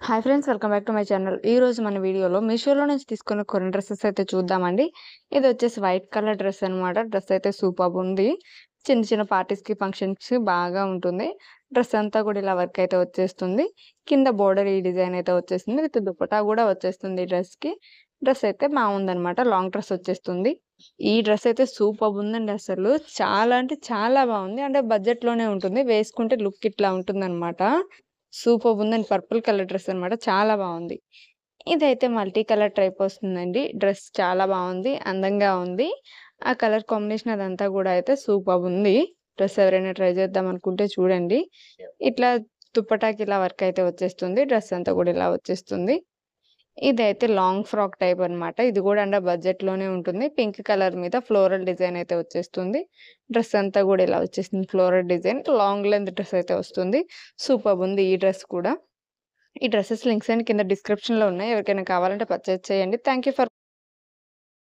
Hi friends, welcome back to my channel. ఈరోజు మన వీడియోలో మీషోలో నుంచి తీసుకున్న కొన్ని డ్రెస్సెస్ అయితే చూద్దామండి. ఇది వచ్చేసి వైట్ కలర్ డ్రెస్ అనమాట. డ్రెస్ అయితే సూపర్బ్ ఉంది. చిన్న చిన్న పార్టీస్‌కి, ఫంక్షన్స్‌కి బాగా ఉంటుంది. డ్రెస్ అంతా కూడా ఇలా వర్క్ అయితే వచ్చేస్తుంది. కింద బోర్డర్ ఈ డిజైన్ అయితే వచ్చేసింది. విత్ దుపట్టా కూడా వచ్చేస్తుంది ఈ డ్రెస్‌కి. డ్రెస్ అయితే బాగుందనమాట. లాంగ్ డ్రెస్ వచ్చేస్తుంది. ఈ డ్రెస్ అయితే సూపర్బ్ ఉందండి అసలు. చాలా అంటే చాలా బాగుంది. అంటే బడ్జెట్‌లోనే ఉంటుంది. వేసుకుంటే లుక్ ఇట్లా ఉంటుందనమాట. సూపర్బ్ ఉందండి. పర్పుల్ కలర్ డ్రెస్ అనమాట. చాలా బావుంది. ఇదైతే మల్టీ కలర్ టైప్ వస్తుందండి. డ్రెస్ చాలా బావుంది. అందంగా ఉంది. ఆ కలర్ కాంబినేషన్ అదంతా గూడా అయితే సూపర్బ్ ఉంది. డ్రెస్ ఎవరైనా ట్రై చేద్దాం అనుకుంటే చూడండి. ఇట్లా దుప్పటాకి ఇలా వర్క్ అయితే వచ్చేస్తుంది. డ్రెస్ అంతా గూడా ఇలా వచ్చేస్తుంది. ఇదైతే లాంగ్ ఫ్రాక్ టైప్ అనమాట. ఇది గూడా అండర్ బడ్జెట్‌లోనే ఉంటుంది. పింక్ కలర్ మీద ఫ్లోరల్ డిజైన్ అయితే వచ్చేస్తుంది. డ్రెస్ అంతా గూడా ఇలా వచ్చేసింది floral design. Long length dress అయితే వస్తుంది. సూపర్బ్ ఉంది ఈ డ్రెస్ కూడా. ఈ డ్రెసెస్ లింక్స్ అన్ని కింద డిస్క్రిప్షన్‌లో ఉన్నాయి. ఎవరికైనా కావాలంటే పర్చేజ్ చేయండి. Thank you for